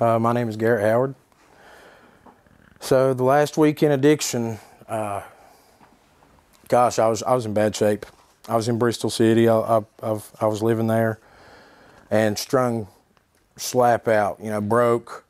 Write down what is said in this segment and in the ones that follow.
My name is Garrett Howard. So the last week in addiction, gosh, I was in bad shape. I was in Bristol City. I was living there, and strung slap out. You know, broke,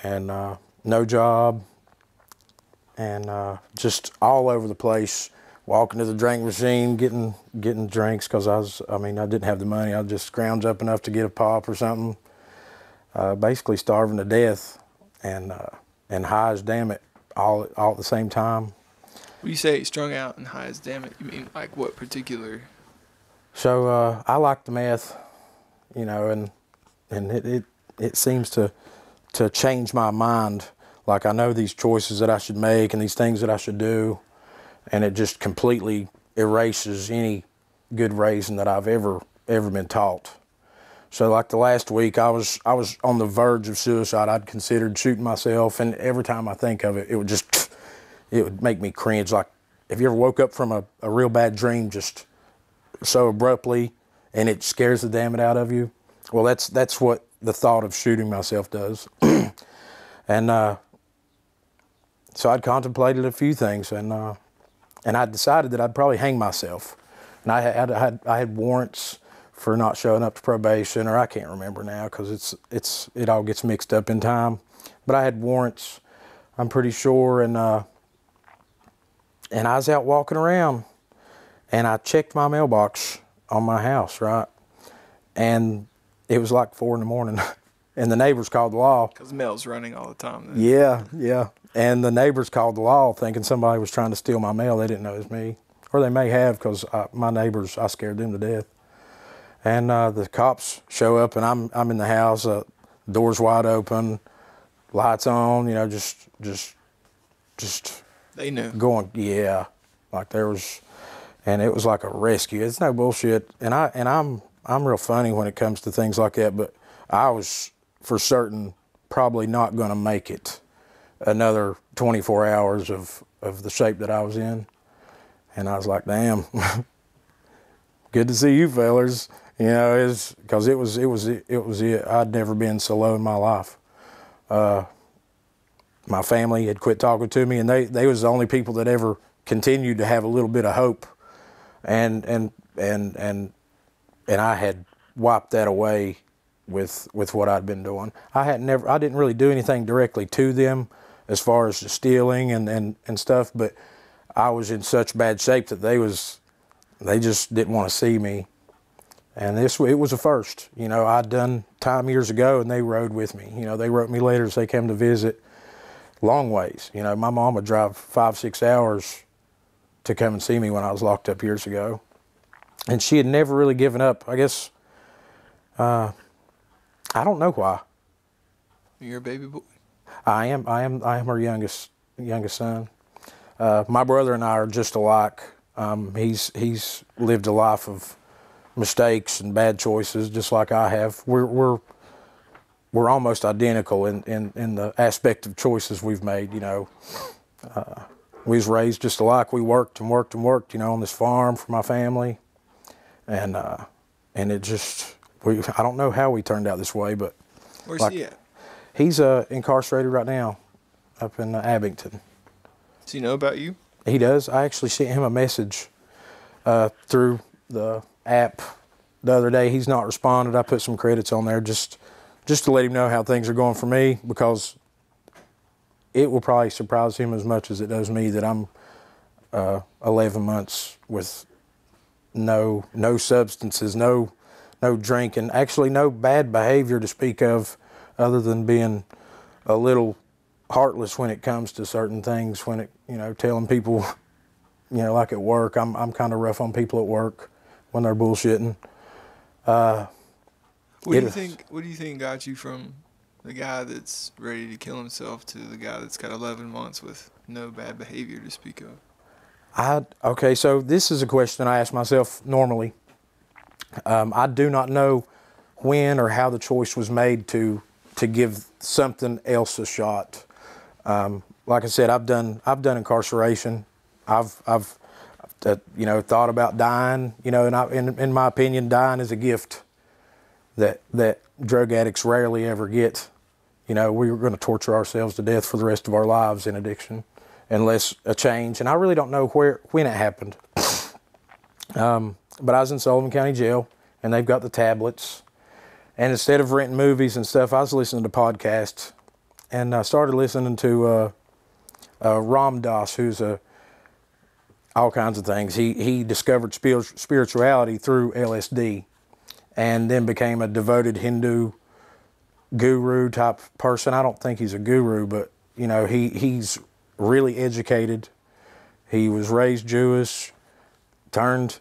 and no job, and just all over the place. Walking to the drink machine, getting drinks because I didn't have the money. I'd just scrounge up enough to get a pop or something. Basically starving to death, and high as damn it all at the same time. When you say strung out and high as damn it, you mean like what particular? So I like the meth, you know, and it seems to change my mind. Like I know these choices that I should make and these things that I should do, and it just completely erases any good raising that I've ever been taught. So like the last week, I was on the verge of suicide. I'd considered shooting myself, and every time I think of it, it would make me cringe. Like, have you ever woke up from a real bad dream just so abruptly, and it scares the damn it out of you? Well, that's what the thought of shooting myself does. And so I'd contemplated a few things, and I decided that I'd probably hang myself. And I had warrants for not showing up to probation, or I can't remember now because it all gets mixed up in time. But I had warrants, I'm pretty sure, and I was out walking around, and I checked my mailbox on my house, right? And it was like 4 in the morning, and the neighbors called the law. Because mail's running all the time. Then. Yeah. And the neighbors called the law thinking somebody was trying to steal my mail. They didn't know it was me. Or they may have, because my neighbors, I scared them to death. And the cops show up, and I'm in the house, doors wide open, lights on, you know, just they knew. Going, yeah, like there was, and it was like a rescue. It's no bullshit. And I'm real funny when it comes to things like that, but I was for certain probably not going to make it another 24 hours of the shape that I was in. And I was like, damn, good to see you fellers. You know, because it was it. I'd never been so low in my life. My family had quit talking to me, and they was the only people that ever continued to have a little bit of hope. And I had wiped that away with what I'd been doing. I didn't really do anything directly to them as far as the stealing and stuff, but I was in such bad shape that they just didn't want to see me. And it was a first. You know, I'd done time years ago, and they rode with me. You know, they wrote me letters. They came to visit long ways. You know, my mom would drive 5-6 hours to come and see me when I was locked up years ago. And she had never really given up. I guess, I don't know why. You're a baby boy? I am her youngest son. My brother and I are just alike. He's lived a life of mistakes and bad choices, just like I have. We're almost identical in the aspect of choices we've made. You know, we was raised just alike. We worked and worked and worked. You know, on this farm for my family, and it just I don't know how we turned out this way, but where's he at? He's incarcerated right now, up in Abington. Does he know about you? He does. I actually sent him a message through the app the other day. He's not responded. I put some credits on there just to let him know how things are going for me, because it will probably surprise him as much as it does me that I'm 11 months with no substances, no drinking, actually no bad behavior to speak of, other than being a little heartless when it comes to certain things. When it, you know, telling people, you know, like at work, I'm kind of rough on people at work when they're bullshitting. What do you think got you from the guy that's ready to kill himself to the guy that's got 11 months with no bad behavior to speak of? Okay, so this is a question I ask myself normally. I do not know when or how the choice was made to give something else a shot. Like I said, I've done incarceration. I've you know, thought about dying. You know, and in my opinion, dying is a gift that drug addicts rarely ever get. You know, we were going to torture ourselves to death for the rest of our lives in addiction unless a change. And I really don't know when it happened. But I was in Sullivan County Jail, and they've got the tablets. And instead of renting movies and stuff, I was listening to podcasts. And I started listening to Ram Dass, who's all kinds of things. He discovered spirituality through LSD and then became a devoted Hindu guru type person. I don't think he's a guru, but, you know, he's really educated. He was raised Jewish, turned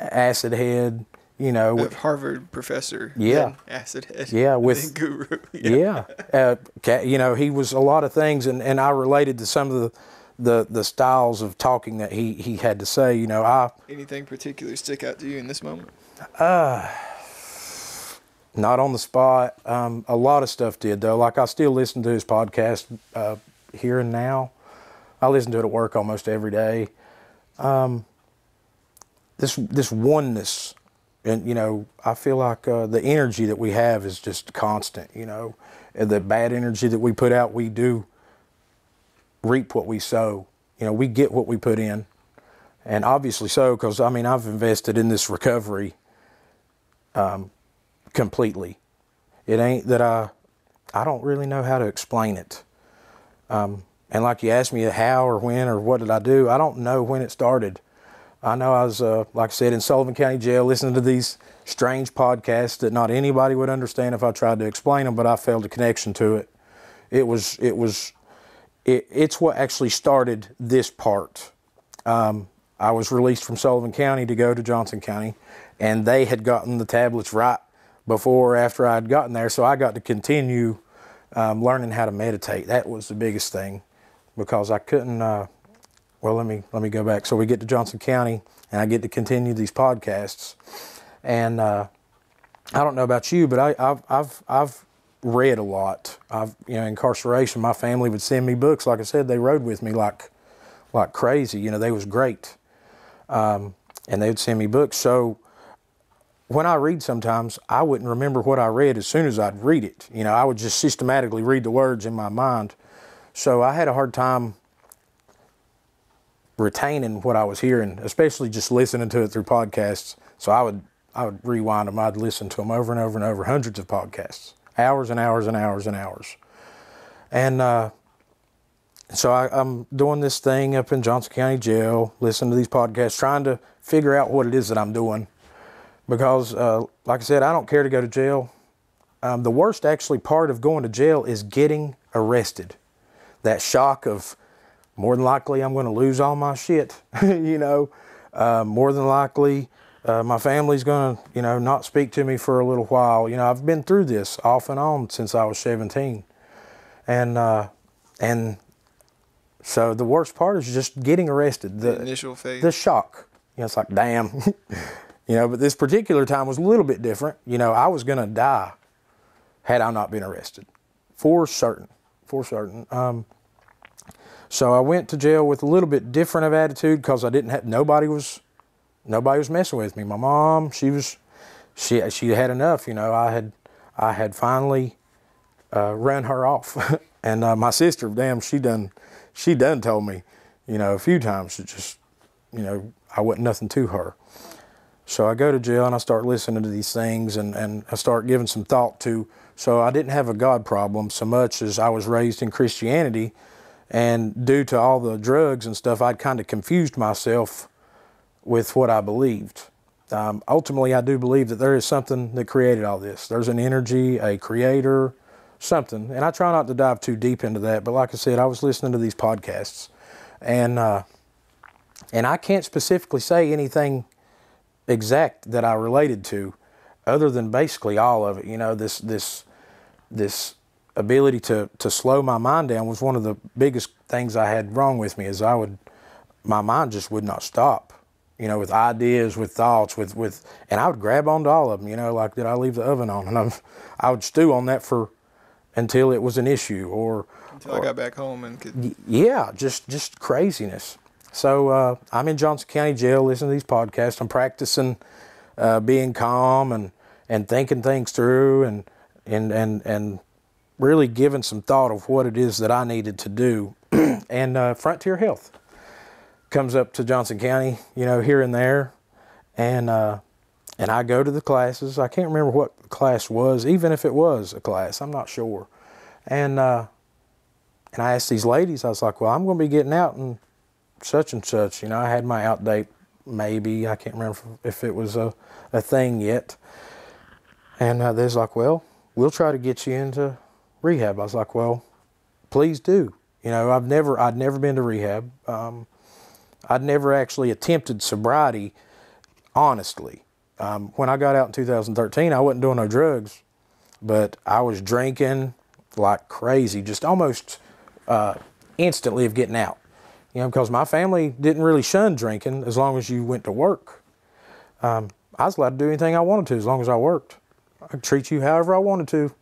acid head, you know. A Harvard professor. Yeah. Acid head. Yeah. With guru. Yeah. You know, he was a lot of things, and I related to some of the styles of talking that he had to say. You know, Anything particular stick out to you in this moment? Not on the spot. A lot of stuff did, though. Like, I still listen to his podcast here and now. I listen to it at work almost every day. This oneness, and, you know, I feel like the energy that we have is just constant, you know. And the bad energy that we put out, we do reap what we sow. You know, we get what we put in. And obviously so, because, I mean, I've invested in this recovery completely. It ain't that I don't really know how to explain it. And like you asked me how or when or what did I do, I don't know when it started. I know I was, like I said, in Sullivan County Jail listening to these strange podcasts that not anybody would understand if I tried to explain them, but I felt a connection to it. It's what actually started this part. I was released from Sullivan County to go to Johnson County, and they had gotten the tablets right before or after I'd gotten there, so I got to continue learning how to meditate. That was the biggest thing, because I couldn't. Well, let me go back. So we get to Johnson County, and I get to continue these podcasts. And I don't know about you, but I've read a lot. You know, incarceration, my family would send me books. Like I said, they rode with me like crazy. You know, they was great, and they would send me books. So when I read, sometimes I wouldn't remember what I read as soon as I'd read it. You know, I would just systematically read the words in my mind. So I had a hard time retaining what I was hearing, especially just listening to it through podcasts. So I would rewind them. I'd listen to them over and over and over, hundreds of podcasts, hours and hours and hours and hours. And so I'm doing this thing up in Johnson County Jail, listening to these podcasts, trying to figure out what it is that I'm doing. Because, like I said, I don't care to go to jail. The worst actually part of going to jail is getting arrested. That shock of, more than likely I'm going to lose all my shit, you know. More than likely my family's going to, you know, not speak to me for a little while. You know, I've been through this off and on since I was 17. And so the worst part is just getting arrested. The initial phase. The shock. You know, it's like, damn. You know, but this particular time was a little bit different. You know, I was going to die had I not been arrested. For certain. So I went to jail with a little bit different of attitude, because I didn't have, nobody was messing with me. My mom, she had enough. You know, I had finally run her off. And my sister, damn, she done told me, you know, a few times that just, you know, I wasn't nothing to her. So I go to jail and I start listening to these things, and I start giving some thought to. So I didn't have a God problem so much as I was raised in Christianity, and due to all the drugs and stuff, I'd kind of confused myself with what I believed. Ultimately, I do believe that there is something that created all this. There's an energy, a creator, something. And I try not to dive too deep into that, but like I said, I was listening to these podcasts, and I can't specifically say anything exact that I related to, other than basically all of it. You know, this ability to slow my mind down was one of the biggest things I had wrong with me. Is my mind just would not stop. You know, with ideas, with thoughts, and I would grab onto all of them. You know, like, did I leave the oven on? And I would stew on that until it was an issue, or until I got back home and could. Yeah, just craziness. So I'm in Johnson County Jail listening to these podcasts. I'm practicing being calm and thinking things through and really given some thought of what it is that I needed to do. And Frontier Health comes up to Johnson County, you know, here and there. And I go to the classes. I can't remember what the class was, even if it was a class. I'm not sure. And I asked these ladies, I was like, well, I'm going to be getting out and such and such. You know, I had my out date, maybe. I can't remember if it was a thing yet. And they was like, well, we'll try to get you into rehab. I was like, well, please do. You know, I'd never been to rehab. I'd never actually attempted sobriety, honestly. When I got out in 2013, I wasn't doing no drugs, but I was drinking like crazy, just almost instantly of getting out. You know, because my family didn't really shun drinking as long as you went to work. I was allowed to do anything I wanted to as long as I worked. I could treat you however I wanted to.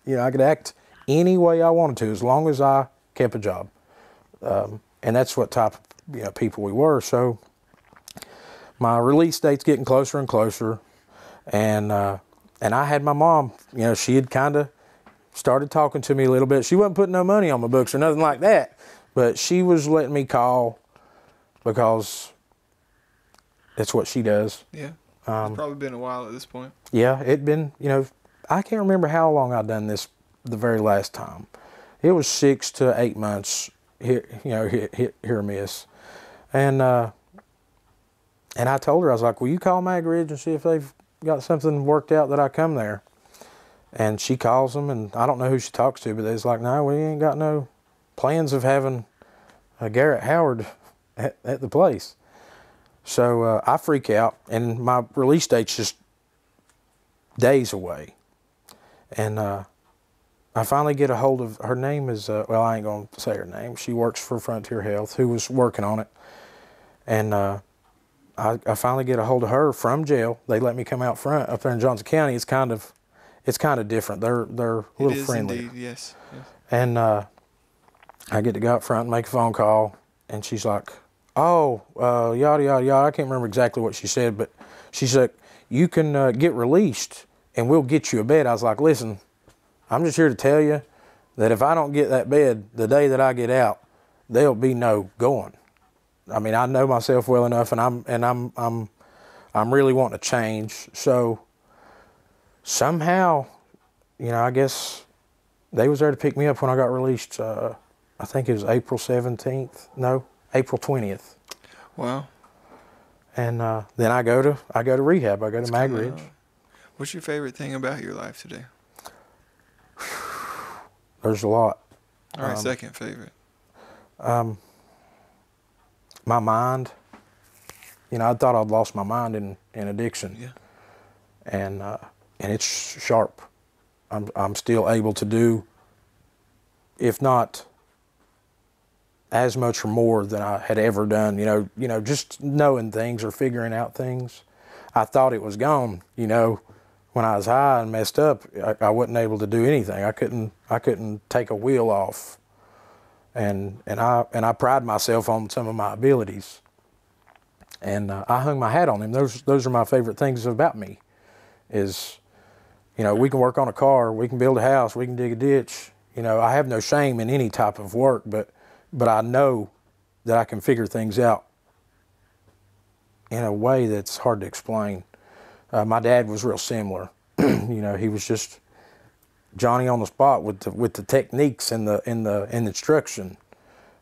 You know, I could act any way I wanted to as long as I kept a job. And that's what type of, you know, people we were. So my release date's getting closer and closer. And I had my mom, you know, she had kind of started talking to me a little bit. She wasn't putting no money on my books or nothing like that. But she was letting me call because it's what she does. Yeah. It's probably been a while at this point. Yeah, it'd been, you know, I can't remember how long I'd done this the very last time. It was 6 to 8 months, here, you know, hit or miss. And I told her, I was like, will you call Mag Ridge and see if they've got something worked out that I come there? And she calls them, and I don't know who she talks to, but they was like, no, we ain't got no plans of having a Garrett Howard at the place. So I freak out, and my release date's just days away. And I finally get a hold of, her name is, well, I ain't going to say her name. She works for Frontier Health, who was working on it. And I finally get a hold of her from jail. They let me come out front up there in Johnson County. It's kind of different. They're a little friendly. Indeed, yes. And I get to go out front and make a phone call, and she's like, oh, yada, yada, yada. I can't remember exactly what she said, but she's like, you can get released, and we'll get you a bed. I was like, listen, I'm just here to tell you that if I don't get that bed the day that I get out, there'll be no going. I mean, I know myself well enough, and I'm really wanting to change. So somehow, you know, I guess they was there to pick me up when I got released. I think it was April 17th. No, April 20th. Wow. And then I go to rehab. I go to Mag Ridge. What's your favorite thing about your life today? There's a lot. All right, second favorite. My mind. You know, I thought I'd lost my mind in addiction. Yeah. And it's sharp. I'm still able to do, if not as much or more than I had ever done. You know, just knowing things or figuring out things. I thought it was gone. You know, when I was high and messed up, I wasn't able to do anything. I couldn't take a wheel off. And I pride myself on some of my abilities. And I hung my hat on them. Those are my favorite things about me. Is, you know, we can work on a car, we can build a house, we can dig a ditch. You know, I have no shame in any type of work, but I know that I can figure things out in a way that's hard to explain. My dad was real similar. You know, he was just Johnny on the spot with the techniques and the instruction,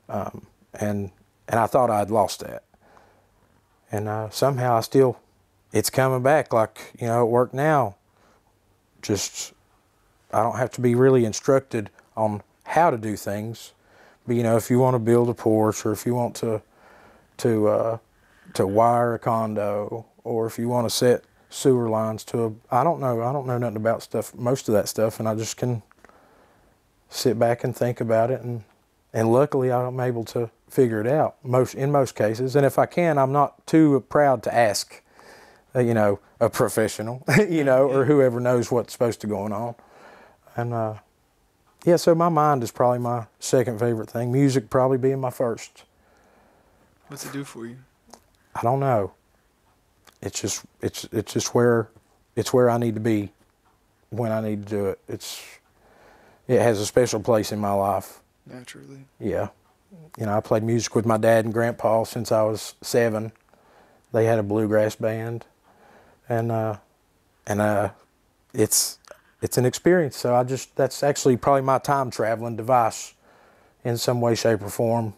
and I thought I'd lost that, and somehow it's coming back. Like, you know, at work now, just I don't have to be really instructed on how to do things, but you know, if you want to build a porch, or if you want to wire a condo, or if you want to set sewer lines to I don't know nothing about most of that stuff, and I just can sit back and think about it, and luckily I'm able to figure it out in most cases. And if I can, I'm not too proud to ask, you know, a professional, you know, or whoever knows what's supposed to go on. And yeah, so my mind is probably my second favorite thing. Music probably being my first. What's it do for you? I don't know. It's just where I need to be when I need to do it. it has a special place in my life. Naturally. Yeah. You know, I played music with my dad and grandpa since I was 7. They had a bluegrass band, and it's an experience. So that's actually probably my time traveling device in some way, shape, or form.